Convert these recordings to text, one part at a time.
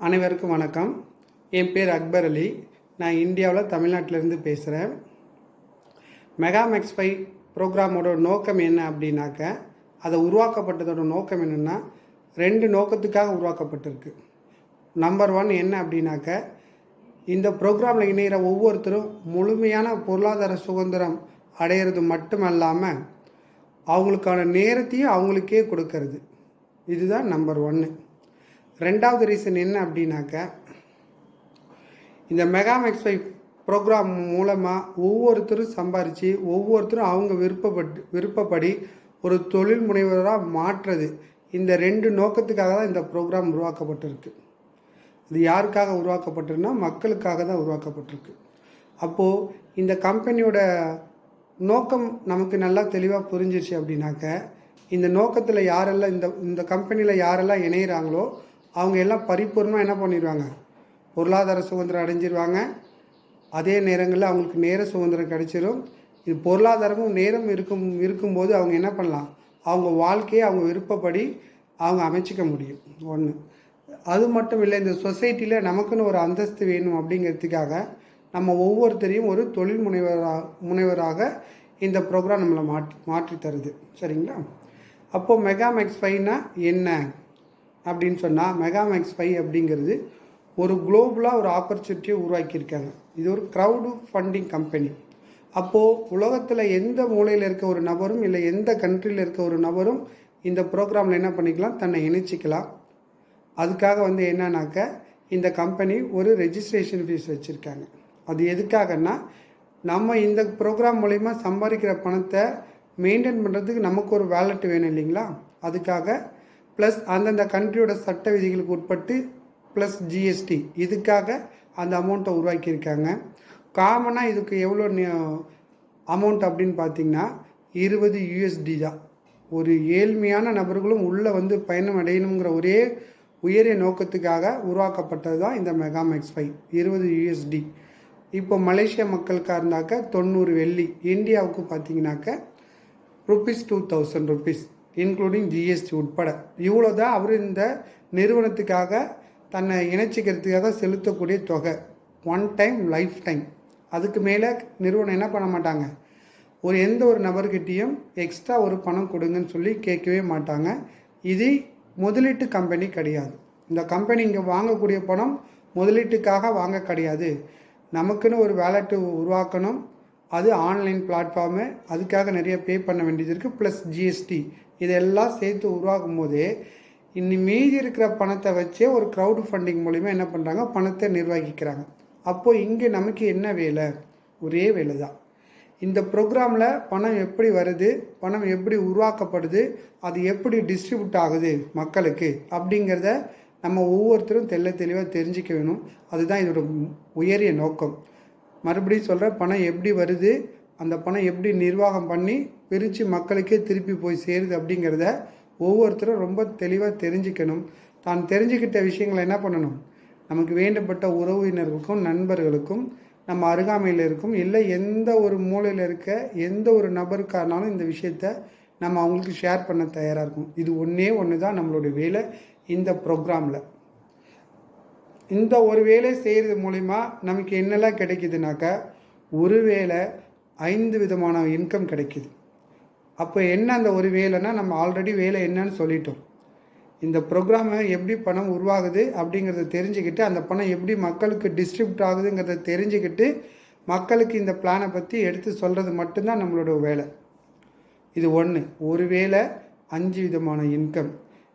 அனைவருக்கும் வணக்கம். என் பேர் அக்பர் அலி. நான் இந்தியாவில் தமிழ்நாட்டிலேருந்து பேசுகிறேன். மெகா மேக்ஸ் 5 ப்ரோக்ராமோட நோக்கம் என்ன அப்படின்னாக்க, அதை உருவாக்கப்பட்டதோட நோக்கம் என்னென்னா 2 நோக்கத்துக்காக உருவாக்கப்பட்டிருக்கு. நம்பர் 1 என்ன அப்படின்னாக்க, இந்த ப்ரோக்ராமில் இணைகிற ஒவ்வொருத்தரும் முழுமையான பொருளாதார சுதந்திரம் அடையிறது மட்டுமல்லாமல் அவங்களுக்கான நேரத்தையும் அவங்களுக்கே கொடுக்கறது. இதுதான் நம்பர் 1. 2வது ரீசன் என்ன அப்படின்னாக்க, இந்த மெகா மேக்ஸ் 5 ப்ரோக்ராம் மூலமாக ஒவ்வொருத்தரும் சம்பாரித்து ஒவ்வொருத்தரும் அவங்க விருப்பப்படி ஒரு தொழில் முனைவராக மாற்றுறது. இந்த 2 நோக்கத்துக்காக தான் இந்த ப்ரோக்ராம் உருவாக்கப்பட்டிருக்கு. இது யாருக்காக உருவாக்கப்பட்டிருக்குன்னா, மக்களுக்காக தான் உருவாக்கப்பட்டிருக்கு. அப்போது இந்த கம்பெனியோட நோக்கம் நமக்கு நல்லா தெளிவாக புரிஞ்சிருச்சு அப்படின்னாக்க, இந்த நோக்கத்தில் யாரெல்லாம் இந்த கம்பெனியில் யாரெல்லாம் இணைகிறாங்களோ அவங்க எல்லாம் பரிபூர்ணமாக என்ன பண்ணிடுவாங்க, பொருளாதார சுதந்திரம் அடைஞ்சிருவாங்க. அதே நேரங்களில் அவங்களுக்கு நேர சுதந்திரம் கிடைச்சிரும். இது பொருளாதாரமும் நேரம் இருக்கும்போது அவங்க என்ன பண்ணலாம், அவங்க வாழ்க்கையை அவங்க விருப்பப்படி அவங்க அமைச்சிக்க முடியும். ஒன்று. அது மட்டும் இல்லை, இந்த சொசைட்டியில் நமக்குன்னு ஒரு அந்தஸ்து வேணும் அப்படிங்கிறதுக்காக நம்ம ஒவ்வொருத்தரையும் ஒரு தொழில் முனைவராக இந்த ப்ரோக்ராம் நம்மளை மாற்றி தருது. சரிங்களா? அப்போது மெகா மேக்ஸ் 5னா என்ன அப்படின்னு சொன்னால், மெகா மேக்ஸ் 5 அப்படிங்கிறது ஒரு குளோபலாக ஒரு ஆப்பர்ச்சுனிட்டியை உருவாக்கியிருக்காங்க. இது ஒரு க்ரௌடு ஃபண்டிங் கம்பெனி. அப்போது உலகத்தில் எந்த மூலையில் இருக்க ஒரு நபரும் இல்லை எந்த கண்ட்ரியில் இருக்க ஒரு நபரும் இந்த ப்ரோக்ராமில் என்ன பண்ணிக்கலாம், தன்னை இணைச்சிக்கலாம். அதுக்காக என்னன்னாக்க, இந்த கம்பெனி ஒரு ரெஜிஸ்ட்ரேஷன் ஃபீஸ் வச்சுருக்காங்க. அது எதுக்காகன்னா, நம்ம இந்த ப்ரோக்ராம் மூலிமா சம்பாதிக்கிற பணத்தை மெயின்டைன் பண்ணுறதுக்கு நமக்கு ஒரு வேலெட் வேணும் இல்லைங்களா? அதுக்காக ப்ளஸ் அந்தந்த கண்ட்ரியோட சட்ட விதிகளுக்கு உட்பட்டு ப்ளஸ் ஜிஎஸ்டி, இதுக்காக அந்த அமௌண்ட்டை உருவாக்கியிருக்காங்க. காமனாக இதுக்கு எவ்வளோ அமௌண்ட் அப்படின்னு பார்த்திங்கன்னா $20 தான். ஒரு ஏழ்மையான நபர்களும் உள்ளே பயணம் அடையணுங்கிற ஒரே உயரிய நோக்கத்துக்காக உருவாக்கப்பட்டது தான் இந்த மெகா மேக்ஸ் 5. $20. இப்போ மலேசியா மக்களுக்காக இருந்தாக்க $90. இந்தியாவுக்கு பார்த்திங்கனாக்க ₹2000 இன்க்ளூடிங் ஜிஎஸ்டி உட்பட. இவ்வளோ தான் அவர் இந்த நிறுவனத்துக்காக தன்னை இணைச்சிக்கிறதுக்காக செலுத்தக்கூடிய தொகை. 1 டைம் லைஃப் டைம். அதுக்கு மேலே நிறுவனம் என்ன பண்ண மாட்டாங்க, எந்த ஒரு நபர்கிட்டையும் எக்ஸ்ட்ரா ஒரு பணம் கொடுங்கன்னு சொல்லி கேட்கவே மாட்டாங்க. இது முதலீட்டு கம்பெனி கிடையாது. இந்த கம்பெனி இங்கே வாங்கக்கூடிய பணம் முதலீட்டுக்காக வாங்க கிடையாது. நமக்குன்னு ஒரு வேலெட்டு உருவாக்கணும். அது ஆன்லைன் பிளாட்ஃபார்மு, அதுக்காக நிறைய பே பண்ண வேண்டியது இருக்குது. ப்ளஸ் ஜிஎஸ்டி, இதெல்லாம் சேர்த்து உருவாக்கும் போதே மீதி இருக்கிற பணத்தை வச்சே ஒரு க்ரௌடு ஃபண்டிங் மூலிமா என்ன பண்ணுறாங்க, பணத்தை நிர்வகிக்கிறாங்க. அப்போது இங்கே நமக்கு என்ன வேலை? ஒரே வேலை தான். இந்த ப்ரோக்ராமில் பணம் எப்படி வருது, பணம் எப்படி உருவாக்கப்படுது, அது எப்படி டிஸ்ட்ரிபியூட் ஆகுது மக்களுக்கு அப்படிங்கிறத நம்ம ஒவ்வொருத்தரும் தெளிவாக தெரிஞ்சிக்க வேணும். அதுதான் இதோட உயரிய நோக்கம். மறுபடியும் சொல்கிற, பணம் எப்படி வருது, அந்த பணம் எப்படி நிர்வாகம் பண்ணி பிரித்து மக்களுக்கே திருப்பி போய் சேருது அப்படிங்கிறத ஒவ்வொருத்தரும் ரொம்ப தெளிவாக தெரிஞ்சுக்கணும். தான் தெரிஞ்சுக்கிட்ட விஷயங்களை என்ன பண்ணணும், நமக்கு வேண்டப்பட்ட உறவினர்களுக்கும் நண்பர்களுக்கும் நம்ம அருகாமையில் இருக்கும் இல்லை எந்த ஒரு மூலையில் இருக்க எந்த ஒரு நபருக்கானாலும் இந்த விஷயத்த நம்ம அவங்களுக்கு ஷேர் பண்ண தயாராக இருக்கும். இது ஒன்று தான் நம்மளுடைய வேலை இந்த ப்ரோக்ராமில். இந்த ஒரு வேலை செய்கிறது மூலிமா நமக்கு என்னெல்லாம் கிடைக்குதுனாக்கா, ஒரு வேளை 5 விதமான இன்கம் கிடைக்கிது. அப்போ என்ன அந்த ஒரு வேலைன்னா, நம்ம ஆல்ரெடி வேலை என்னன்னு சொல்லிட்டோம். இந்த ப்ரோக்ராமை எப்படி பணம் உருவாகுது அப்படிங்கிறத தெரிஞ்சுக்கிட்டு, அந்த பணம் எப்படி மக்களுக்கு டிஸ்ட்ரிபியூட் ஆகுதுங்கிறத தெரிஞ்சுக்கிட்டு, மக்களுக்கு இந்த பிளானை பற்றி எடுத்து சொல்கிறது மட்டும்தான் நம்மளோட வேலை. இது ஒரு வேளை 5 விதமான இன்கம்.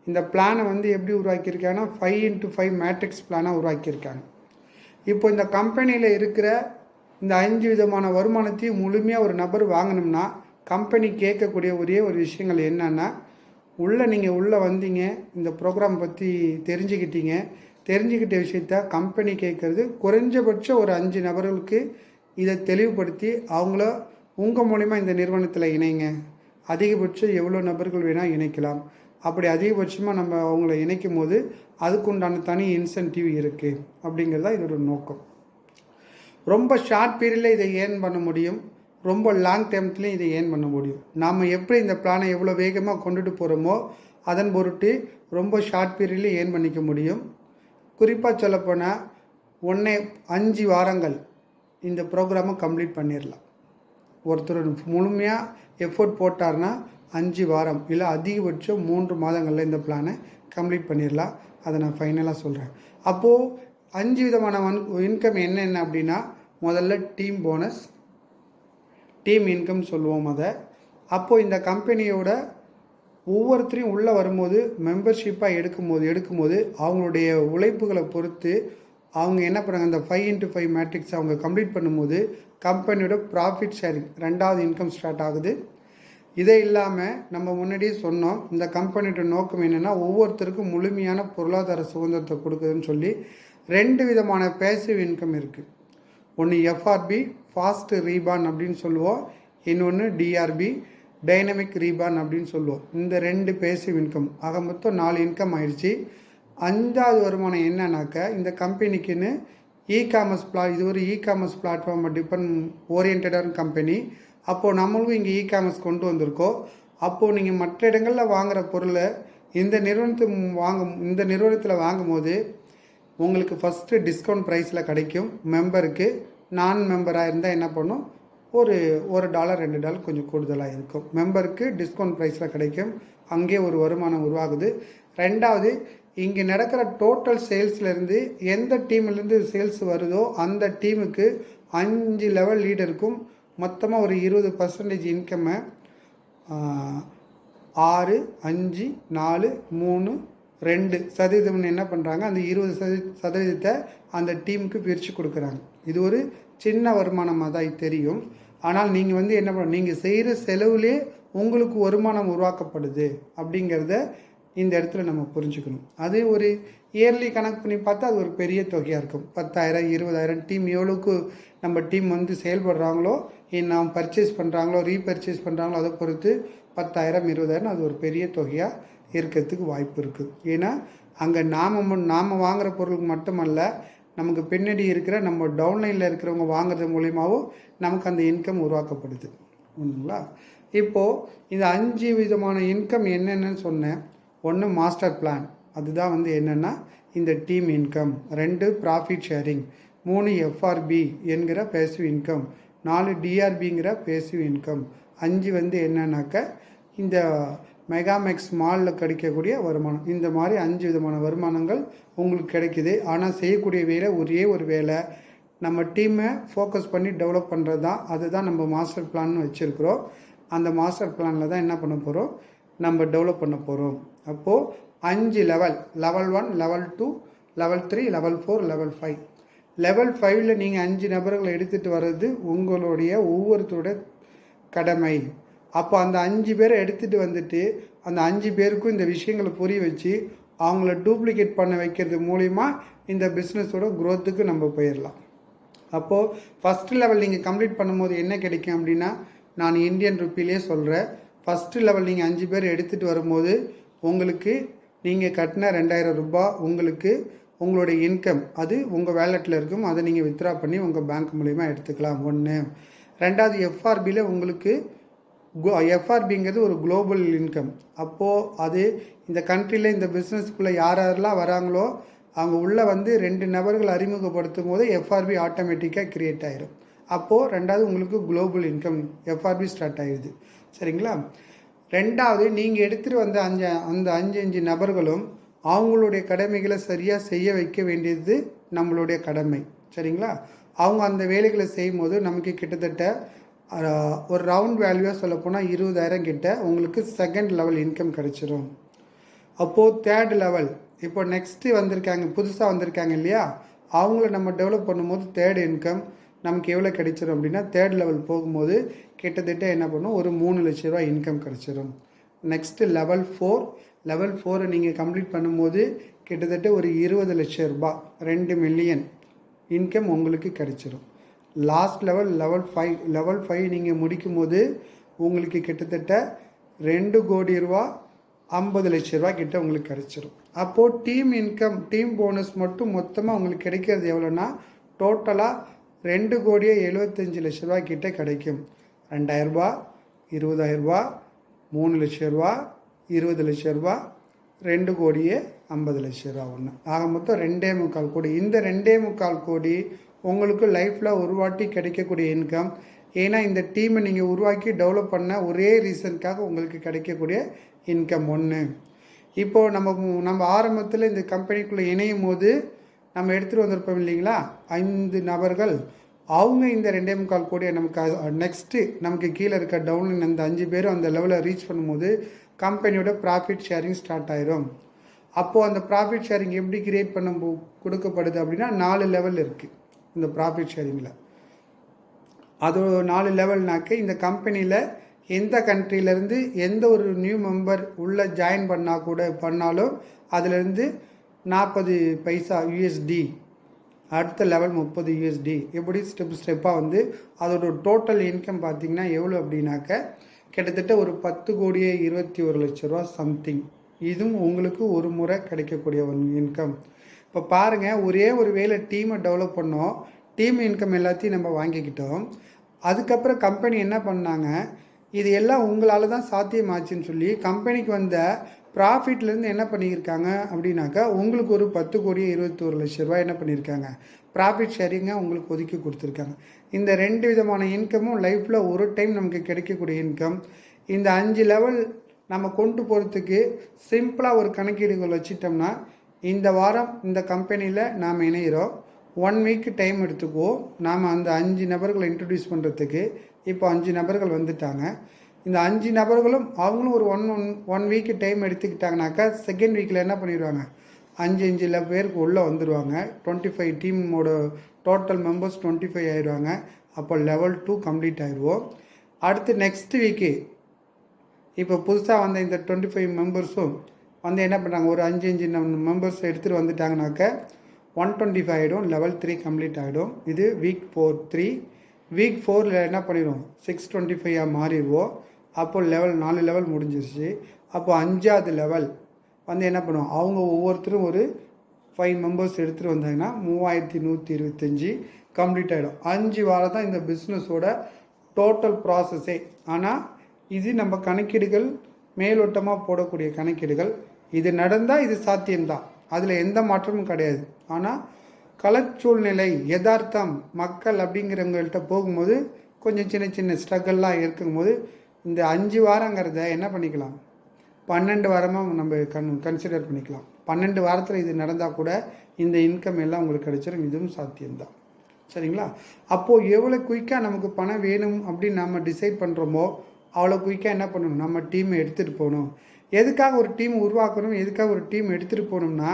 இந்த பிளானை எப்படி உருவாக்கியிருக்காங்கன்னா 5x5 மேட்ரிக்ஸ் பிளானாக உருவாக்கியிருக்காங்க. இப்போ இந்த கம்பெனியில் இருக்கிற இந்த 5 விதமான வருமானத்தையும் முழுமையாக ஒரு நபர் வாங்கணும்னா கம்பெனி கேட்கக்கூடிய ஒரே ஒரு விஷயங்கள் என்னென்னா, நீங்கள் உள்ளே வந்தீங்க, இந்த ப்ரோக்ராம் பற்றி தெரிஞ்சுக்கிட்ட விஷயத்த கம்பெனி கேட்குறது குறைஞ்சபட்சம் ஒரு 5 நபர்களுக்கு இதை தெளிவுபடுத்தி அவங்கள உங்கள் மூலிமா இந்த நிறுவனத்தில் இணைங்க. அதிகபட்சம் எவ்வளோ நபர்கள் வேணால் இணைக்கலாம். அப்படி அதிகபட்சமாக நம்ம அவங்கள இணைக்கும் போது அதுக்குண்டான தனி இன்சென்டிவ் இருக்குது அப்படிங்கிறதா இதோட நோக்கம். ரொம்ப ஷார்ட் பீரியடில் இதை ஏர்ன் பண்ண முடியும், ரொம்ப லாங் டைம்லேயும் இதை ஏர்ன் பண்ண முடியும். நாம் எப்படி இந்த பிளானை எவ்வளோ வேகமாக கொண்டுட்டு போகிறோமோ அதன் பொருட்டு ரொம்ப ஷார்ட் பீரியட்லேயும் ஏர்ன் பண்ணிக்க முடியும். குறிப்பாக சொல்லப்போனால் 5 வாரங்கள் இந்த ப்ரோக்ராமை கம்ப்ளீட் பண்ணிடலாம். ஒருத்தர் முழுமையாக எஃபோர்ட் போட்டார்னா 5 வாரம் இல்லை அதிகபட்சம் 3 மாதங்களில் இந்த பிளானை கம்ப்ளீட் பண்ணிடலாம். அதை நான் ஃபைனலாக சொல்கிறேன். அப்போது 5 விதமான இன்கம் என்னென்ன அப்படின்னா, முதல்ல டீம் போனஸ், டீம் இன்கம் சொல்லுவோம் அதை. அப்போது இந்த கம்பெனியோட ஒவ்வொருத்தரையும் உள்ளே வரும்போது மெம்பர்ஷிப்பாக எடுக்கும்போது அவங்களுடைய உழைப்புகளை பொறுத்து அவங்க என்ன பண்ணுறாங்க, அந்த 5x5 மேட்ரிக்ஸ் அவங்க கம்ப்ளீட் பண்ணும்போது கம்பெனியோட ப்ராஃபிட் ஷேரிங் 2வது இன்கம் ஸ்டார்ட் ஆகுது. இதே இல்லாமல் நம்ம முன்னாடியே சொன்னோம், இந்த கம்பெனியோட நோக்கம் என்னென்னா ஒவ்வொருத்தருக்கும் முழுமையான பொருளாதார சுதந்திரத்தை கொடுக்குதுன்னு சொல்லி 2 விதமான பேசிவ் இன்கம் இருக்குது. ஒன்று எஃப்ஆர்பி ஃபாஸ்ட் ரீபான் அப்படின்னு சொல்லுவோம், இன்னொன்று டிஆர்பி டைனமிக் ரீபான் அப்படின்னு சொல்லுவோம். இந்த 2 பேசிவ் இன்கம் ஆக மொத்தம் 4 இன்கம் ஆயிடுச்சு. 5வது வருமானம் என்னன்னாக்க, இந்த கம்பெனிக்குன்னு இது ஒரு இகாமர்ஸ் பிளாட்ஃபார்ம் ஓரியன்டான கம்பெனி. அப்போது நம்மளும் இங்கே இகாமர்ஸ் கொண்டு வந்திருக்கோம். அப்போது நீங்கள் மற்ற இடங்களில் வாங்குகிற பொருளை இந்த நிறுவனத்தில் வாங்கும்போது உங்களுக்கு ஃபஸ்ட்டு டிஸ்கவுண்ட் ப்ரைஸில் கிடைக்கும். மெம்பருக்கு நான் மெம்பராக இருந்தால் என்ன பண்ணும், ஒரு $1 $2 கொஞ்சம் கூடுதலாக இருக்கும். மெம்பருக்கு டிஸ்கவுண்ட் ப்ரைஸில் கிடைக்கும். அங்கே ஒரு வருமானம் உருவாகுது. 2வது, இங்கே நடக்கிற டோட்டல் சேல்ஸ்லேருந்து எந்த டீம்லேருந்து சேல்ஸ் வருதோ அந்த டீமுக்கு 5 லெவல் லீடருக்கும் மொத்தமாக ஒரு 20% இன்கம்மை 6, 5, 4, 3, 2% என்ன பண்ணுறாங்க, அந்த 20% அந்த டீமுக்கு பிரித்து கொடுக்குறாங்க. இது ஒரு சின்ன வருமானமாக தான் தெரியும். ஆனால் நீங்கள் என்ன பண்ண, நீங்கள் செய்கிற செலவுலே உங்களுக்கு வருமானம் உருவாக்கப்படுது அப்படிங்கிறத இந்த இடத்துல நம்ம புரிஞ்சுக்கணும். அது ஒரு இயர்லி கணக்கு பண்ணி பார்த்தா அது ஒரு பெரிய தொகையாக இருக்கும். 10,000 20,000 டீம் எவ்வளோக்கு நம்ம டீம் செயல்படுறாங்களோ, நாம் பர்ச்சேஸ் பண்ணுறாங்களோ ரீபர்ச்சேஸ் பண்ணுறாங்களோ அதை பொறுத்து 10,000 20,000 அது ஒரு பெரிய தொகையாக இருக்கிறதுக்கு வாய்ப்பு இருக்குது. ஏன்னா அங்கே நாம் வாங்குகிற பொருளுக்கு மட்டுமல்ல, நமக்கு பின்னாடி இருக்கிற நம்ம டவுன்லைனில் இருக்கிறவங்க வாங்குறது மூலியமாகவும் நமக்கு அந்த இன்கம் உருவாக்கப்படுது. ஒன்றுங்களா? இப்போது இந்த 5 விதமான இன்கம் என்னென்னு சொன்னேன். 1 மாஸ்டர் பிளான், அதுதான் என்னென்னா இந்த team income. 2 profit sharing, 3 FRP என்கிற பேசிவ் இன்கம், 4 டிஆர்பிங்கிற பேசிவ் இன்கம், 5 என்னன்னாக்க இந்த மெகாமேக்ஸ் மாலில் கிடைக்கக்கூடிய வருமானம். இந்த மாதிரி 5 விதமான வருமானங்கள் உங்களுக்கு கிடைக்குது. ஆனால் செய்யக்கூடிய வேலை ஒரே ஒரு வேலை, நம்ம டீமை ஃபோக்கஸ் பண்ணி டெவலப் பண்ணுறது தான். அதுதான் நம்ம மாஸ்டர் பிளான்னு வச்சுருக்கிறோம். அந்த மாஸ்டர் பிளானில் தான் என்ன பண்ண போகிறோம், நம்ம டெவலப் பண்ண போகிறோம். அப்போது 5 level 1, level 2, level 3, level 4, level 5. Level 5ல் நீங்கள் 5 நபர்களை எடுத்துகிட்டு வர்றது உங்களுடைய ஒவ்வொருத்தருடைய கடமை. அப்போ அந்த 5 பேரை எடுத்துகிட்டு வந்துட்டு அந்த 5 பேருக்கும் இந்த விஷயங்களை புரிய வச்சு அவங்கள டூப்ளிகேட் பண்ண வைக்கிறது மூலிமா இந்த பிஸ்னஸோட க்ரோத்துக்கு நம்ம போயிடலாம். அப்போது ஃபஸ்ட்டு லெவல் நீங்கள் கம்ப்ளீட் பண்ணும்போது என்ன கிடைக்கும் அப்படின்னா, நான் இந்தியன் ருப்பிலே சொல்கிறேன். ஃபஸ்ட்டு லெவல் நீங்கள் 5 பேர் எடுத்துகிட்டு வரும்போது உங்களுக்கு நீங்கள் கட்டின 2,000 ரூபாய் உங்களுக்கு உங்களுடைய இன்கம் அது உங்கள் வேலெட்டில் இருக்கும். அதை நீங்கள் வித்ட்ரா பண்ணி உங்கள் பேங்க் மூலிமா எடுத்துக்கலாம். 1. 2வது எஃப்ஆர்பியில் உங்களுக்கு எஃப்ஆர்பிங்கிறது ஒரு குளோபல் இன்கம். அப்போது அது இந்த கண்ட்ரியில் இந்த பிஸ்னஸ்க்குள்ளே யாரெல்லாம் வராங்களோ அவங்க உள்ளே 2 நபர்கள் அறிமுகப்படுத்தும் போது எஃப்ஆர்பி ஆட்டோமேட்டிக்காக க்ரியேட் ஆகிடும். அப்போது 2வது உங்களுக்கு குளோபல் இன்கம் எஃப்ஆர்பி ஸ்டார்ட் ஆகிடுது. சரிங்களா? 2வது நீங்கள் எடுத்துகிட்டு வந்த அந்த 5 நபர்களும் அவங்களுடைய கடமைகளை சரியாக செய்ய வைக்க வேண்டியது நம்மளுடைய கடமை. சரிங்களா? அவங்க அந்த வேலைகளை செய்யும்போது நமக்கு கிட்டத்தட்ட ஒரு ரவுண்ட் வேல்யூவாக சொல்லப்போனால் 20,000 கிட்ட உங்களுக்கு செகண்ட் லெவல் இன்கம் கிடச்சிரும். அப்போது 3rd லெவல் இப்போ நெக்ஸ்ட்டு புதுசாக வந்திருக்காங்க இல்லையா, அவங்கள நம்ம டெவலப் பண்ணும்போது 3rd இன்கம் நமக்கு எவ்வளோ கிடைச்சிரும் அப்படின்னா, 3rd லெவல் போகும்போது கிட்டத்தட்ட என்ன பண்ணும், ஒரு 3 லட்ச ரூபா இன்கம் கிடச்சிரும். நெக்ஸ்ட்டு லெவல் 4 நீங்கள் கம்ப்ளீட் பண்ணும்போது கிட்டத்தட்ட ஒரு 20 லட்ச ரூபா 2 மில்லியன் இன்கம் உங்களுக்கு கிடைச்சிரும். லாஸ்ட் லெவல் 5 நீங்கள் முடிக்கும் போது உங்களுக்கு கிட்டத்தட்ட 2 கோடி ரூபா 50 லட்ச ரூபா கிட்ட உங்களுக்கு கிடைச்சிரும். அப்போது டீம் இன்கம், டீம் போனஸ் மட்டும் மொத்தமாக உங்களுக்கு கிடைக்கிறது எவ்வளோன்னா, டோட்டலாக 2 கோடியே 75 லட்ச ரூபா கிட்ட கிடைக்கும். 2,000 ரூபா, 20,000 ரூபா, 3 லட்ச ரூபா, 20 லட்ச ரூபா, ₹2,50,00,000 ஒன்று. ஆக மொத்தம் 2.25 கோடி. இந்த 2.25 கோடி உங்களுக்கு லைஃப்பில் ஒரு வாட்டி கிடைக்கக்கூடிய இன்கம். ஏன்னா இந்த டீமை நீங்கள் உருவாக்கி டெவலப் பண்ண ஒரே ரீசனுக்காக உங்களுக்கு கிடைக்கக்கூடிய இன்கம் ஒன்று. இப்போது நம்ம ஆரம்பத்தில் இந்த கம்பெனிக்குள்ளே இணையும் போது நம்ம எடுத்துகிட்டு வந்திருப்போம் இல்லைங்களா, 5 நபர்கள். அவங்க இந்த 2.25 கோடியை நமக்கு நெக்ஸ்ட்டு நமக்கு கீழே இருக்க டவுன் இந்த 5 பேரும் அந்த லெவலில் ரீச் பண்ணும்போது கம்பெனியோட ப்ராஃபிட் ஷேரிங் ஸ்டார்ட் ஆயிரும். அப்போது அந்த ப்ராஃபிட் ஷேரிங் எப்படி கிரியேட் பண்ண கொடுக்கப்படுது அப்படின்னா 4 லெவல் இருக்குது இந்த ப்ராஃபிட் ஷேரிங்கில். அது 4 லெவல்னாக்க இந்த கம்பெனியில் எந்த கண்ட்ரியிலேருந்து எந்த ஒரு நியூ மெம்பர் உள்ளே ஜாயின் பண்ணாலும் அதுலேருந்து 40 பைசா USD, அடுத்த லெவல் 30 USD, எப்படி ஸ்டெப்பாக அதோட டோட்டல் இன்கம் பார்த்திங்கன்னா எவ்வளோ அப்படின்னாக்க கிட்டத்தட்ட ஒரு 10,21,00,000 சம்திங். இதுவும் உங்களுக்கு ஒரு முறை கிடைக்கக்கூடிய ஒரு இன்கம். இப்போ பாருங்கள், ஒரே ஒரு வேளை டீமை டெவலப் பண்ணோம், டீம் இன்கம் எல்லாத்தையும் நம்ம வாங்கிக்கிட்டோம். அதுக்கப்புறம் கம்பெனி என்ன பண்ணாங்க, இது எல்லாம் உங்களால் தான் சாத்தியமாச்சுன்னு சொல்லி கம்பெனிக்கு வந்த ப்ராஃபிட்லேருந்து என்ன பண்ணியிருக்காங்க அப்படின்னாக்கா உங்களுக்கு ஒரு 10,21,00,000 என்ன பண்ணியிருக்காங்க, ப்ராஃபிட் ஷேரிங்காக உங்களுக்கு ஒதுக்கி கொடுத்துருக்காங்க. இந்த 2 விதமான இன்கமும் லைஃப்பில் ஒரு டைம் நமக்கு கிடைக்கக்கூடிய இன்கம். இந்த 5 லெவல் நம்ம கொண்டு போகிறதுக்கு சிம்பிளாக ஒரு கணக்கீடுகள் வச்சிட்டோம்னா, இந்த வாரம் இந்த கம்பெனியில் நாம் இணைகிறோம், 1 வீக் டைம் எடுத்துக்குவோம் நாம் அந்த 5 நபர்களை இன்ட்ரடியூஸ் பண்ணுறதுக்கு. இப்போ 5 நபர்கள் வந்துட்டாங்க. இந்த 5 நபர்களும் அவங்களும் ஒரு ஒன் வீக்கு டைம் எடுத்துக்கிட்டாங்கனாக்கா செகண்ட் வீக்கில் என்ன பண்ணிடுவாங்க, 5 பேருக்கு உள்ளே வந்துடுவாங்க. 25 டீமோட டோட்டல் மெம்பர்ஸ் 25 ஆயிடுவாங்க. அப்போ லெவல் 2 கம்ப்ளீட் ஆயிடுவோம். அடுத்து நெக்ஸ்ட் வீக்கு இப்போ புதுசாக வந்த இந்த 25 மெம்பர்ஸும் என்ன பண்ணுறாங்க, ஒரு 5 மெம்பர்ஸ் எடுத்துகிட்டு வந்துட்டாங்கனாக்க 125 ஆகிடும், லெவல் 3 கம்ப்ளீட் ஆகிடும். இது வீக் 3. வீக் 4ல் என்ன பண்ணிடுவோம், 625 மாறிடுவோம். அப்போது லெவல் 4 லெவல் முடிஞ்சிருச்சு. அப்போது 5வது லெவல் என்ன பண்ணுவோம், அவங்க ஒவ்வொருத்தரும் ஒரு 5 மெம்பர்ஸ் எடுத்துகிட்டு வந்தாங்கன்னா 3125 கம்ப்ளீட் ஆகிடும். 5 வாரம் தான் இந்த பிஸ்னஸோட டோட்டல் ப்ராசஸே. ஆனால் இது நம்ம கணக்கீடுகள் மேலோட்டமாக போடக்கூடிய கணக்கீடுகள். இது நடந்தால் இது சாத்தியம்தான், அதில் எந்த மாற்றமும் கிடையாது. ஆனால் களச்சூழ்நிலை யதார்த்தம் மக்கள் அப்படிங்கிறவங்கள்ட்ட போகும்போது கொஞ்சம் சின்ன சின்ன ஸ்ட்ரகிள்லாம் இருக்கும்போது இந்த 5 வாரங்கிறத என்ன பண்ணிக்கலாம், 12 வாரமாக நம்ம கன்சிடர் பண்ணிக்கலாம். 12 வாரத்தில் இது நடந்தால் கூட இந்த இன்கம் எல்லாம் உங்களுக்கு கிடைச்சிடும். இதுவும் சாத்தியம்தான். சரிங்களா? அப்போது எவ்வளோ குயிக்காக நமக்கு பணம் வேணும் அப்படின்னு நம்ம டிசைட் பண்ணுறோமோ அவ்வளோ குயிக்காக என்ன பண்ணணும், நம்ம டீமை எடுத்துகிட்டு போகணும். எதுக்காக ஒரு டீம் உருவாக்கணும், எதுக்காக ஒரு டீம் எடுத்துகிட்டு போகணும்னா,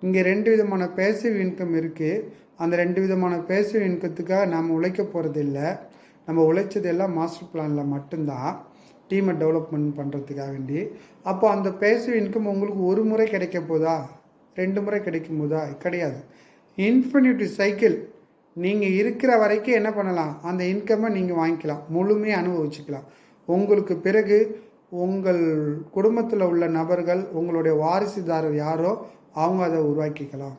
இங்கே 2 விதமான பேசிவ் இன்கம் இருக்குது. அந்த 2 விதமான பேசிவ் இன்கத்துக்காக நாம் உழைக்க போகிறது இல்லை. நம்ம உழைச்சது எல்லாம் மாஸ்டர் பிளானில் மட்டும்தான், டீமை டெவலப்மெண்ட் பண்ணுறதுக்காக வேண்டி. அப்போ அந்த பேசிவ் இன்கம் உங்களுக்கு ஒரு முறை கிடைக்க போதா, 2 முறை கிடைக்கும் போதா, கிடையாது. Infinity cycle. நீங்கள் இருக்கிற வரைக்கும் என்ன பண்ணலாம், அந்த இன்கம்மை நீங்கள் வாங்கிக்கலாம், முழுமையாக அனுபவிச்சுக்கலாம். உங்களுக்கு பிறகு உங்கள் குடும்பத்தில் உள்ள நபர்கள், உங்களுடைய வாரிசுதாரர் யாரோ அவங்க அதை உருவாக்கிக்கலாம்.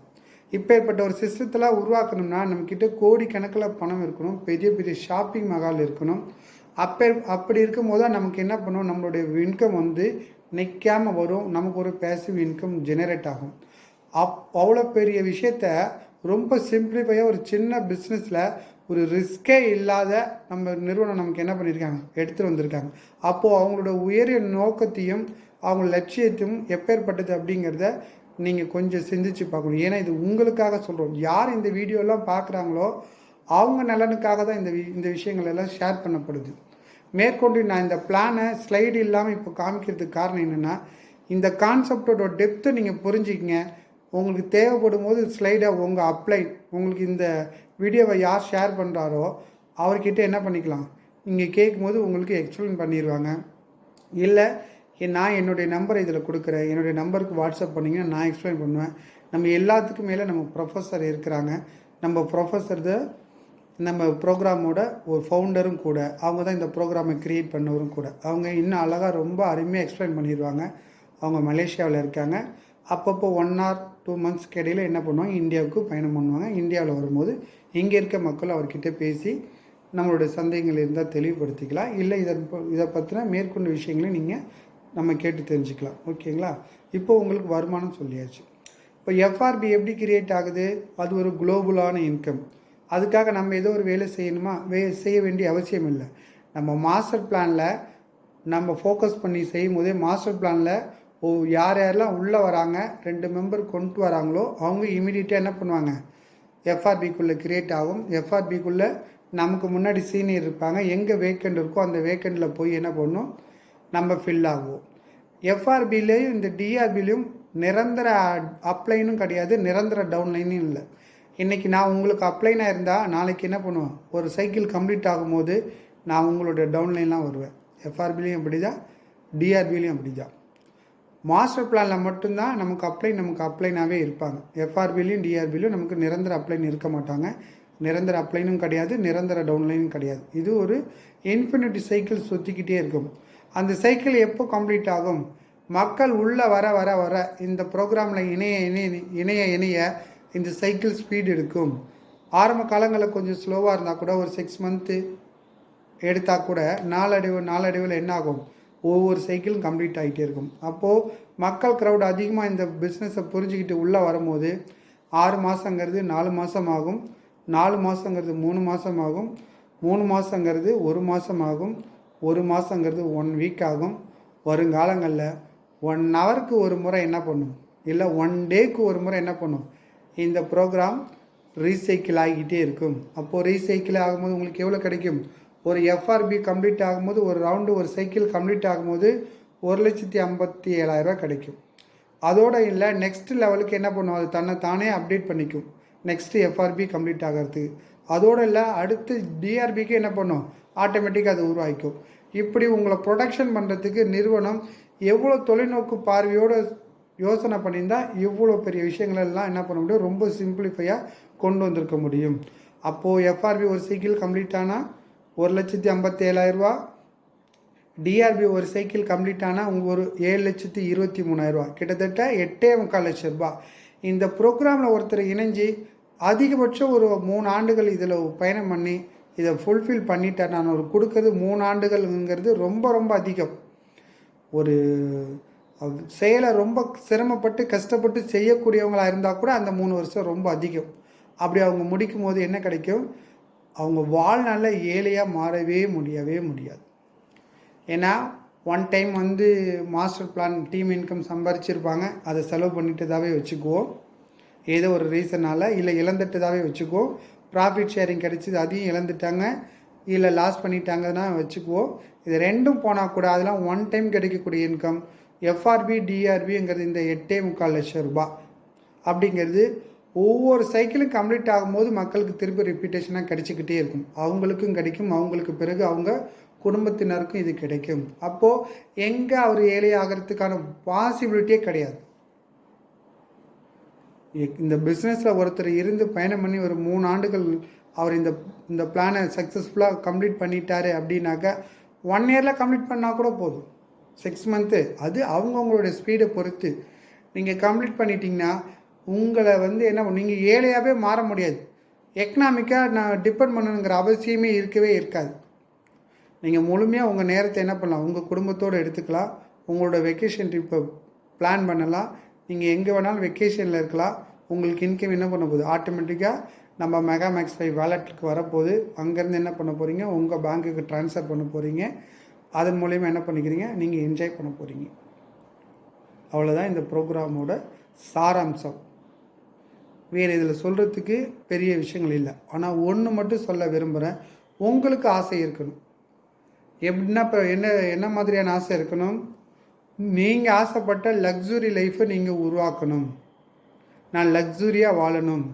இப்பேற்பட்ட ஒரு சிஸ்டத்தில் உருவாக்கணும்னா நம்மக்கிட்ட கோடிக்கணக்கில் பணம் இருக்கணும், பெரிய பெரிய ஷாப்பிங் மகால் இருக்கணும். அப்படி இருக்கும்போது தான் நமக்கு என்ன பண்ணும், நம்மளுடைய இன்கம் நிற்காமல் வரும், நமக்கு ஒரு பேசிவ் இன்கம் ஜெனரேட் ஆகும். அவ்வளோ பெரிய விஷயத்த ரொம்ப சிம்பிளிஃபையாக ஒரு சின்ன பிஸ்னஸில் ஒரு ரிஸ்கே இல்லாத நம்ம நிறுவனம் நமக்கு என்ன பண்ணியிருக்காங்க, எடுத்துகிட்டு வந்திருக்காங்க. அப்போது அவங்களோட உயரிய நோக்கத்தையும் அவங்க லட்சியத்தையும் எப்பேற்பட்டது அப்படிங்கிறத நீங்கள் கொஞ்சம் சிந்திச்சு பார்க்கணும். ஏன்னா இது உங்களுக்காக சொல்கிறோம். யார் இந்த வீடியோலாம் பார்க்குறாங்களோ அவங்க நலனுக்காக தான் இந்த விஷயங்கள் எல்லாம் ஷேர் பண்ணப்படுது. மேற்கொண்டு நான் இந்த பிளானை ஸ்லைடு இல்லாமல் இப்போ காமிக்கிறதுக்கு காரணம் என்னென்னா, இந்த கான்செப்டோட டெப்த்தை நீங்கள் புரிஞ்சுக்கிங்க. உங்களுக்கு தேவைப்படும் போது ஸ்லைடை உங்களுக்கு இந்த வீடியோவை யார் ஷேர் பண்ணுறாரோ அவர்கிட்ட என்ன பண்ணிக்கலாம், நீங்கள் கேட்கும்போது உங்களுக்கு எக்ஸ்பிளைன் பண்ணிடுவாங்க. இல்லை நான் என்னுடைய நம்பரை இதில் கொடுக்குறேன், என்னுடைய நம்பருக்கு வாட்ஸ்அப் பண்ணிங்கன்னா நான் எக்ஸ்பிளைன் பண்ணுவேன். நம்ம எல்லாத்துக்கும் மேலே நம்ம ப்ரொஃபஸர் இருக்கிறாங்க. நம்ம ப்ரொஃபஸர் நம்ம ப்ரோக்ராமோட ஒரு ஃபவுண்டரும் கூட, அவங்க தான் இந்த ப்ரோக்ராமை க்ரியேட் பண்ணவரும் கூட. அவங்க இன்னும் அழகாக ரொம்ப அருமையாக எக்ஸ்பிளைன் பண்ணிடுவாங்க. அவங்க மலேசியாவில் இருக்காங்க. அப்பப்போ 1 or 2 monthsக்கு இடையில் என்ன பண்ணுவாங்க, இந்தியாவுக்கு பயணம் பண்ணுவாங்க. இந்தியாவில் வரும்போது இங்கே இருக்க மக்கள் அவர்கிட்ட பேசி நம்மளுடைய சந்தேகங்கள் இருந்தால் தெளிவுபடுத்திக்கலாம். இல்லை இதை பற்றின மேற்கொண்ட விஷயங்களை நம்ம கேட்டு தெரிஞ்சுக்கலாம். ஓகேங்களா? இப்போ உங்களுக்கு வருமானம் சொல்லியாச்சு. இப்போ எஃப்ஆர்பி எப்படி கிரியேட் ஆகுது? அது ஒரு குளோபலான இன்கம். அதுக்காக நம்ம ஏதோ ஒரு வேலை செய்யணுமா? செய்ய வேண்டிய அவசியம் இல்லை. நம்ம மாஸ்டர் பிளானில் நம்ம ஃபோக்கஸ் பண்ணி செய்யும்போதே மாஸ்டர் பிளானில் யார் யாரெல்லாம் உள்ளே வராங்க 2 மெம்பர் கொண்டு வராங்களோ அவங்க இமீடியட்டாக என்ன பண்ணுவாங்க? எஃப்ஆர்பிக்குள்ளே கிரியேட் ஆகும். எஃப்ஆர்பிக்குள்ளே நமக்கு முன்னாடி சீனியர் இருப்பாங்க. எங்கே வேக்கண்ட் இருக்கோ அந்த வேக்கண்டில் போய் என்ன பண்ணணும்? நம்ம ஃபில் ஆகுவோம். எஃப்ஆர்பிலையும் இந்த டிஆர்பிலையும் நிரந்தர அப்ளைனும் கிடையாது, நிரந்தர டவுன்லைனும் இல்லை. இன்றைக்கி நான் உங்களுக்கு அப்ளைனாக இருந்தால் நாளைக்கு என்ன பண்ணுவேன்? ஒரு சைக்கிள் கம்ப்ளீட் ஆகும்போது நான் உங்களோட டவுன்லைன்லாம் வருவேன். எஃப்ஆர்பிலையும் அப்படி தான், டிஆர்பிலையும் அப்படி தான். மாஸ்டர் பிளானில் மட்டும்தான் நமக்கு அப்ளைனாகவே இருப்பாங்க. எஃப்ஆர்பிலையும் டிஆர்பிலையும் நமக்கு நிரந்தர அப்ளைன் இருக்க மாட்டாங்க. நிரந்தர அப்ளைனும் கிடையாது, நிரந்தர டவுன்லைனும் கிடையாது. இது ஒரு இன்ஃபினிட்டி சைக்கிள் சுற்றிக்கிட்டே இருக்கும். அந்த சைக்கிள் எப்போ கம்ப்ளீட் ஆகும்? மக்கள் உள்ளே வர வர வர இந்த ப்ரோக்ராமில் இணைய இந்த சைக்கிள் ஸ்பீடு எடுக்கும். ஆரம்ப காலங்களில் கொஞ்சம் ஸ்லோவாக இருந்தால் கூட ஒரு 6 மந்த்து எடுத்தால் கூட நாளடைவில் என்ன ஆகும்? ஒவ்வொரு சைக்கிளும் கம்ப்ளீட் ஆகிட்டே இருக்கும். அப்போது மக்கள் க்ரௌட் அதிகமாக இந்த பிஸ்னஸை புரிஞ்சுக்கிட்டு உள்ளே வரும்போது 6 மாதங்கிறது 4 மாதம் ஆகும், 4 மாதங்கிறது 3 மாதம் ஆகும், 3 மாதங்கிறது 1 மாதம் ஆகும், 1 மாதங்கிறது 1 வீக் ஆகும். வருங்காலங்களில் 1 ஹவருக்கு ஒரு முறை என்ன பண்ணும்? இல்லை 1 டேக்கு ஒரு முறை என்ன பண்ணும்? இந்த ப்ரோக்ராம் ரீசைக்கிள் ஆகிக்கிட்டே இருக்கும். அப்போது ரீசைக்கிள் ஆகும்போது உங்களுக்கு எவ்வளோ கிடைக்கும்? ஒரு எஃப்ஆர்பி கம்ப்ளீட் ஆகும்போது ஒரு ரவுண்டு ஒரு சைக்கிள் கம்ப்ளீட் ஆகும்போது 1,57,000 கிடைக்கும். அதோடு இல்லை, நெக்ஸ்ட் லெவலுக்கு என்ன பண்ணும்? அது தன்னை தானே அப்டேட் பண்ணிக்கும் நெக்ஸ்ட்டு எஃப்ஆர்பி கம்ப்ளீட் ஆகிறதுக்கு. அதோடு இல்லை, அடுத்து டிஆர்பிக்கு என்ன பண்ணும்? ஆட்டோமேட்டிக்காக அது உருவாக்கும். இப்படி உங்களை ப்ரொடக்ஷன் பண்ணுறதுக்கு நிறுவனம் எவ்வளோ தொலைநோக்கு பார்வையோடு யோசனை பண்ணியிருந்தால் இவ்வளோ பெரிய விஷயங்களெல்லாம் என்ன பண்ண முடியும்? ரொம்ப சிம்பிளிஃபையாக கொண்டு வந்திருக்க முடியும். அப்போது எஃப்ஆர்பி ஒரு சைக்கிள் கம்ப்ளீட் ஆனால் 1,57,000, டிஆர்பி ஒரு சைக்கிள் கம்ப்ளீட் ஆனால் உங்கள் ஒரு 7,23,000, கிட்டத்தட்ட 8,25 லட்சம் ரூபா. இந்த ப்ரோக்ராமில் ஒருத்தர் இணைஞ்சி அதிகபட்சம் ஒரு 3 ஆண்டுகள் இதில் பயணம் பண்ணி இதை ஃபுல்ஃபில் பண்ணிட்டேன். நான் ஒரு கொடுக்கறது 3 ஆண்டுகள்ங்கிறது ரொம்ப ரொம்ப அதிகம். ஒரு செயலை ரொம்ப சிரமப்பட்டு கஷ்டப்பட்டு செய்யக்கூடியவங்களாக இருந்தால் கூட அந்த 3 வருஷம் ரொம்ப அதிகம். அப்படி அவங்க முடிக்கும் போது என்ன கிடைக்கும்? அவங்க வாழ்நாளில் ஏழையாக மாறவே முடியாது. ஏன்னா one time master plan team income சம்பாரிச்சிருப்பாங்க, அதை செலவு பண்ணிட்டதாகவே வச்சுக்குவோம். ஏதோ ஒரு ரீசனால், இல்லை இழந்துட்டதாகவே வச்சுக்குவோம். ப்ராஃபிட் ஷேரிங் கிடச்சிது, அதையும் இழந்துட்டாங்க, இல்லை லாஸ் பண்ணிட்டாங்கன்னா வச்சுக்குவோம். இது ரெண்டும் போனால் கூட அதெல்லாம் ஒன் டைம் கிடைக்கக்கூடிய இன்கம். எஃப்ஆர்பி டிஆர்பிங்கிறது இந்த 8,25 லட்சம் ரூபாய் அப்படிங்கிறது ஒவ்வொரு சைக்கிளும் கம்ப்ளீட் ஆகும்போது மக்களுக்கு திருப்பி ரிப்பீட்டேஷனாக கிடைச்சிக்கிட்டே இருக்கும். அவங்களுக்கும் கிடைக்கும், அவங்களுக்கு பிறகு அவங்க குடும்பத்தினருக்கும் இது கிடைக்கும். அப்போது எங்கே அவர் ஏழை ஆகிறதுக்கான பாசிபிலிட்டியே கிடையாது. இந்த பிஸ்னஸில் ஒருத்தர் இருந்து பயணம் பண்ணி ஒரு 3 ஆண்டுகள் அவர் இந்த பிளானை சக்ஸஸ்ஃபுல்லாக கம்ப்ளீட் பண்ணிட்டாரு அப்படின்னாக்கா 1 இயரில் கம்ப்ளீட் பண்ணால் கூட போதும். 6 மந்த்து அது அவங்கவுங்களுடைய ஸ்பீடை பொறுத்து. நீங்கள் கம்ப்ளீட் பண்ணிட்டீங்கன்னா உங்களை என்ன நீங்கள் ஏழையாகவே மாற முடியாது. எக்கனாமிக்காக நான் டிபெண்ட் பண்ணணுங்கிற அவசியமே இருக்கவே இருக்காது. நீங்கள் முழுமையாக உங்கள் நேரத்தை என்ன பண்ணலாம்? உங்கள் குடும்பத்தோடு எடுத்துக்கலாம். உங்களோட வெக்கேஷன் ட்ரிப்பை பிளான் பண்ணலாம். நீங்கள் எங்கே வேணாலும் வெக்கேஷனில் இருக்கலாம். உங்களுக்கு இன்கம் என்ன பண்ண போகுது? ஆட்டோமேட்டிக்காக நம்ம மெகா மேக்ஸ் 5 வேலெட்டுக்கு வரப்போகுது. அங்கேருந்து என்ன பண்ண போகிறீங்க? உங்கள் பேங்க்குக்கு ட்ரான்ஸ்ஃபர் பண்ண போகிறீங்க. அதன் மூலயமா என்ன பண்ணிக்கிறீங்க? நீங்கள் என்ஜாய் பண்ண போகிறீங்க. அவ்வளோதான் இந்த ப்ரோக்ராமோட சாராம்சம். வேறு இதில் சொல்கிறதுக்கு பெரிய விஷயங்கள் இல்லை. ஆனால் ஒன்று மட்டும் சொல்ல விரும்புகிறேன். உங்களுக்கு ஆசை இருக்கணும். எப்படின்னா இப்போ என்ன மாதிரியான ஆசை இருக்கணும்? நீங்கள் ஆசைப்பட்ட லக்ஸுரி லைஃப்பை நீங்கள் உருவாக்கணும். நான் லக்ஸுரியாக வாழணும்.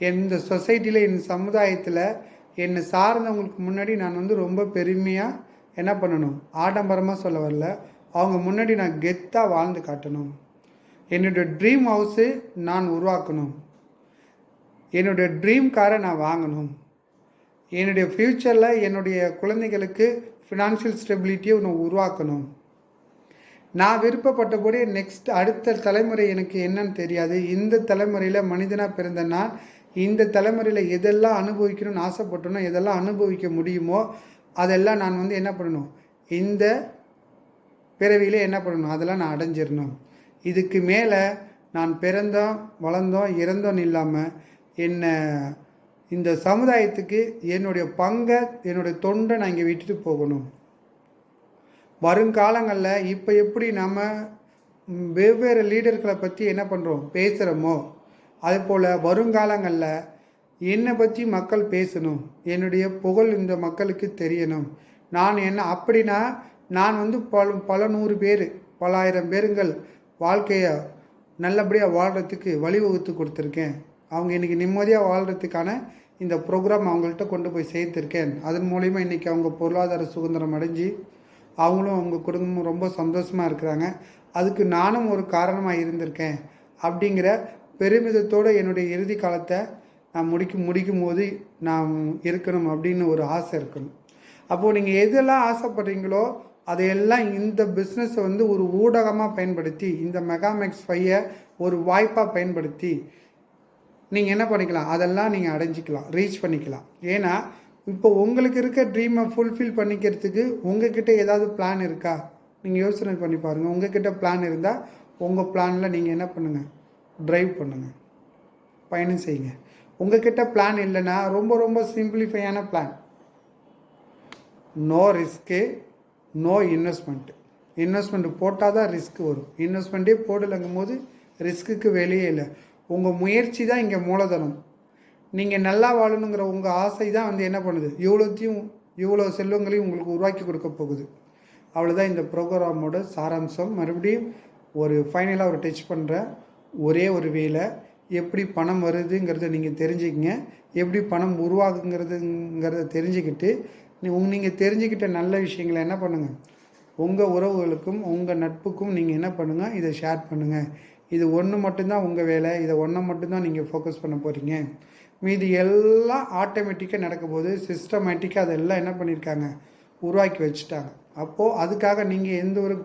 இந்த சொசைட்டியில், என் சமுதாயத்தில் என்னை சார்ந்தவங்களுக்கு முன்னாடி நான் ரொம்ப பெருமையாக என்ன பண்ணணும்? ஆடம்பரமாக சொல்ல வரல, அவங்க முன்னாடி நான் கெத்தாக வாழ்ந்து காட்டணும். என்னுடைய ட்ரீம் ஹவுஸு நான் உருவாக்கணும். என்னுடைய ட்ரீம் காரை நான் வாங்கணும். என்னுடைய ஃப்யூச்சரில் என்னுடைய குழந்தைகளுக்கு ஃபினான்ஷியல் ஸ்டெபிலிட்டியை நான் உருவாக்கணும். நான் விருப்பப்பட்டபடி அடுத்த தலைமுறை எனக்கு என்னன்னு தெரியாது. இந்த தலைமுறையில் மனிதனாக பிறந்த நான் இந்த தலைமுறையில் எதெல்லாம் அனுபவிக்கணும்னு ஆசைப்பட்டனோ, எதெல்லாம் அனுபவிக்க முடியுமோ அதெல்லாம் நான் என்ன பண்ணணும்? இந்த பிறவியில் என்ன பண்ணணும்? அதெல்லாம் நான் அடைஞ்சிடணும். இதுக்கு மேலே நான் பிறந்தோம் வளர்ந்தோம் இறந்தோன்னு இல்லாமல் என்னை இந்த சமுதாயத்துக்கு என்னுடைய பங்கை என்னுடைய தொண்டை நான் இங்கே விட்டுட்டு போகணும். வருங்காலங்களில் இப்போ எப்படி நம்ம வெவ்வேறு லீடர்களை பற்றி என்ன பண்ணுறோம் பேசுகிறோமோ அதுபோல் வருங்காலங்களில் என்னை பற்றி மக்கள் பேசணும், என்னுடைய புகழ் இந்த மக்களுக்கு தெரியணும். நான் என்ன அப்படின்னா நான் வந்து பல நூறு பேர் பல ஆயிரம் பேருங்கள் வாழ்க்கையை நல்லபடியாக வாழ்கிறதுக்கு வழிவகுத்து கொடுத்துருக்கேன். அவங்க இன்றைக்கி நிம்மதியாக வாழ்கிறதுக்கான இந்த ப்ரோக்ராம் அவங்கள்ட்ட கொண்டு போய் சேர்த்துருக்கேன். அதன் மூலிமா இன்றைக்கி அவங்க பொருளாதார சுதந்திரம் அடைஞ்சு அவங்களும் அவங்க குடும்பமும் ரொம்ப சந்தோஷமாக இருக்கிறாங்க. அதுக்கு நானும் ஒரு காரணமாக இருந்திருக்கேன் அப்படிங்கிற பெருமிதத்தோடு என்னுடைய இறுதி காலத்தை நான் முடிக்கும் போது நான் இருக்கணும் அப்படின்னு ஒரு ஆசை இருக்கணும். அப்போது நீங்கள் எதெல்லாம் ஆசைப்படுறீங்களோ அதையெல்லாம் இந்த பிஸ்னஸை வந்து ஒரு ஊடகமாக பயன்படுத்தி இந்த மெகாமேக்ஸ் 5 ஒரு வாய்ப்பாக பயன்படுத்தி நீங்கள் என்ன பண்ணிக்கலாம், அதெல்லாம் நீங்கள் அடைஞ்சிக்கலாம், ரீச் பண்ணிக்கலாம். ஏன்னா இப்போ உங்களுக்கு இருக்க ட்ரீமை ஃபுல்ஃபில் பண்ணிக்கிறதுக்கு உங்கள்கிட்ட ஏதாவது பிளான் இருக்கா? நீங்கள் யோசனை பண்ணி பாருங்கள். உங்கள்கிட்ட பிளான் இருந்தால் உங்கள் பிளானில் நீங்கள் என்ன பண்ணுங்கள், ட்ரைவ் பண்ணுங்கள், பயணம் செய்யுங்க. உங்கள்கிட்ட பிளான் இல்லைன்னா ரொம்ப ரொம்ப சிம்பிளிஃபையான plan, no risk no investment. Investment போட்டால் தான் ரிஸ்க் வரும். இன்வெஸ்ட்மெண்ட்டே போடலைங்கும் போது ரிஸ்க்குக்கு வெளியே இல்லை. உங்கள் முயற்சி தான் இங்கே மூலதனம். நீங்கள் நல்லா வாழணுங்கிற உங்கள் ஆசை தான் வந்து என்ன பண்ணுது, இவ்வளோ செல்வங்களையும் உங்களுக்கு உருவாக்கி கொடுக்க போகுது. அவ்வளோதான் இந்த ப்ரோக்ராமோட சாராம்சம். மறுபடியும் ஒரு ஃபைனலாக ஒரு டச் பண்ணுற ஒரே ஒரு வேலை, எப்படி பணம் வருதுங்கிறத நீங்கள் தெரிஞ்சுக்கிங்க, எப்படி பணம் உருவாகுங்கிறத தெரிஞ்சுக்கிட்டு நீங்கள் தெரிஞ்சுக்கிட்ட நல்ல விஷயங்களை என்ன பண்ணுங்கள், உங்கள் உறவுகளுக்கும் உங்கள் நட்புக்கும் நீங்கள் என்ன பண்ணுங்கள், இதை ஷேர் பண்ணுங்கள். இது ஒன்று மட்டும்தான் உங்கள் வேலை, இதை ஒன்றை மட்டும்தான் நீங்கள் ஃபோக்கஸ் பண்ண போகிறீங்க. மீதி எல்லாம் ஆட்டோமேட்டிக்காக நடக்கும்போது சிஸ்டமேட்டிக்காக அதெல்லாம் என்ன பண்ணியிருக்காங்க, உருவாக்கி வச்சுட்டாங்க. அப்போது அதுக்காக நீங்கள் எந்த ஒரு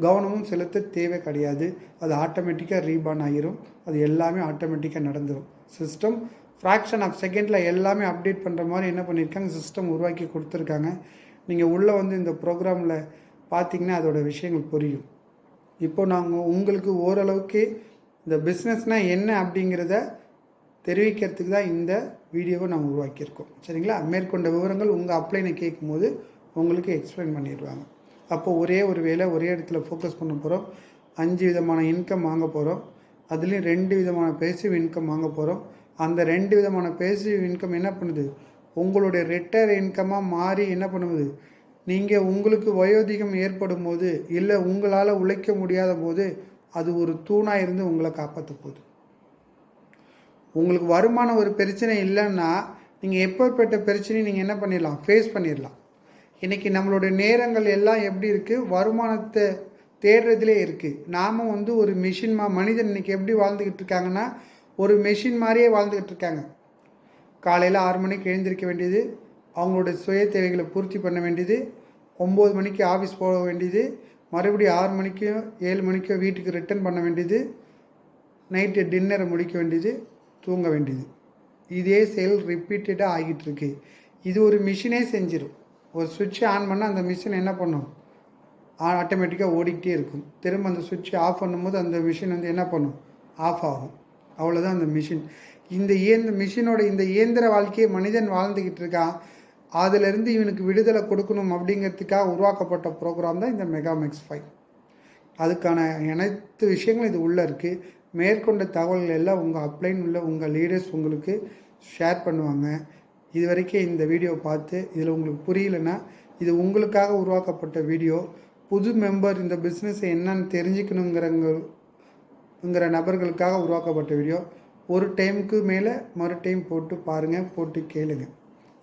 கவனமும் செலுத்த தேவை கிடையாது. அது ஆட்டோமேட்டிக்காக ரீபான் ஆகிரும். அது எல்லாமே ஆட்டோமேட்டிக்காக நடந்துடும். சிஸ்டம் ஃப்ராக்ஷன் ஆஃப் செகண்டில் எல்லாமே அப்டேட் பண்ணுற மாதிரி என்ன பண்ணியிருக்காங்க, சிஸ்டம் உருவாக்கி கொடுத்துருக்காங்க. நீங்கள் உள்ளே வந்து இந்த ப்ரோக்ராமில் பார்த்தீங்கன்னா அதோட விஷயங்கள் புரியும். இப்போ நாங்கள் உங்களுக்கு ஓரளவுக்கு இந்த பிஸ்னஸ்னால் என்ன அப்படிங்கிறத தெரிவிக்கிறதுக்கு தான் இந்த வீடியோவை நாங்கள் உருவாக்கியிருக்கோம். சரிங்களா? மேற்கொண்ட விவரங்கள் உங்கள் அப்ளைனை கேட்கும்போது உங்களுக்கு எக்ஸ்பிளைன் பண்ணிடுவாங்க. அப்போது ஒரே ஒரு வேலை ஒரே இடத்துல ஃபோக்கஸ் பண்ண போகிறோம். 5 விதமான இன்கம் வாங்க போகிறோம். அதுலேயும் 2 விதமான பேசிவ் இன்கம் வாங்க போகிறோம். அந்த 2 விதமான பேசிவ் இன்கம் என்ன பண்ணுது, உங்களுடைய ரிட்டையர் இன்கமாக மாறி என்ன பண்ணுது, நீங்கள் உங்களுக்கு வயோதிகம் ஏற்படும் போது இல்லை உங்களால் உழைக்க முடியாத போது அது ஒரு தூணாக இருந்து உங்களை காப்பாற்ற போகுது. உங்களுக்கு வருமானம் ஒரு பிரச்சனை இல்லைன்னா நீங்கள் எப்பேற்பட்ட பிரச்சனையும் நீங்கள் என்ன பண்ணிடலாம், ஃபேஸ் பண்ணிடலாம். இன்றைக்கி நம்மளுடைய நேரங்கள் எல்லாம் எப்படி இருக்குது, வருமானத்தை தேடுறதுலே இருக்குது. நாம் வந்து ஒரு மிஷின் மனிதன் இன்றைக்கி எப்படி வாழ்ந்துக்கிட்டு இருக்காங்கன்னா ஒரு மெஷின் மாதிரியே வாழ்ந்துக்கிட்டு இருக்காங்க. காலையில் 6 மணிக்கு எழுந்திருக்க வேண்டியது, அவங்களுடைய சுய தேவைகளை பூர்த்தி பண்ண வேண்டியது, 9 மணிக்கு ஆஃபீஸ் போக வேண்டியது, மறுபடியும் 6 மணிக்கோ 7 மணிக்கோ வீட்டுக்கு ரிட்டர்ன் பண்ண வேண்டியது, நைட்டு டின்னரை முடிக்க வேண்டியது, தூங்க வேண்டியது. இதே செயல் ரிப்பீட்டடாக ஆகிட்டு இருக்கு. இது ஒரு மிஷினே செஞ்சிடும். ஒரு சுவிட்சை ஆன் பண்ணால் அந்த மிஷின் என்ன பண்ணும், ஆட்டோமேட்டிக்காக ஓடிக்கிட்டே இருக்கும். திரும்ப அந்த சுவிட்சை ஆஃப் பண்ணும்போது அந்த மிஷின் வந்து என்ன பண்ணும், ஆஃப் ஆகும். அவ்வளோதான் அந்த மிஷின். இந்த மிஷினோட இந்த இயந்திர வாழ்க்கையை மனிதன் வாழ்ந்துக்கிட்டு இருக்கான். அதிலிருந்து இவனுக்கு விடுதலை கொடுக்கணும் அப்படிங்கிறதுக்காக உருவாக்கப்பட்ட ப்ரோக்ராம் தான் இந்த மெகாமேக்ஸ் 5. அதுக்கான அனைத்து விஷயங்களும் இது உள்ளே இருக்குது. மேற்கொண்ட தகவல்கள் எல்லாம் உங்கள் அப்ளைன் உள்ள உங்கள் லீடர்ஸ் உங்களுக்கு ஷேர் பண்ணுவாங்க. இது வரைக்கும் இந்த வீடியோ பார்த்து இதில் உங்களுக்கு புரியலைன்னா இது உங்களுக்காக உருவாக்கப்பட்ட வீடியோ. புது மெம்பர் இந்த பிஸ்னஸை என்னன்னு தெரிஞ்சுக்கணுங்கிற நபர்களுக்காக உருவாக்கப்பட்ட வீடியோ. ஒரு டைமுக்கு மேலே மறு டைம் போட்டு பாருங்கள், போட்டு கேளுங்க.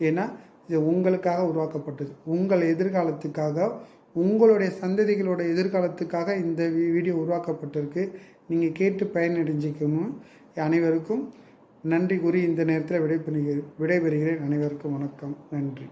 ஏன்னா இது உங்களுக்காக உருவாக்கப்பட்டது, உங்கள் எதிர்காலத்துக்காக, உங்களுடைய சந்ததிகளோட எதிர்காலத்துக்காக இந்த வீடியோ உருவாக்கப்பட்டிருக்கு. நீங்கள் கேட்டு பயனடைஞ்சிக்கணும். அனைவருக்கும் நன்றி கூறி இந்த நேரத்தில் விடைபெறுகிறேன். அனைவருக்கும் வணக்கம், நன்றி.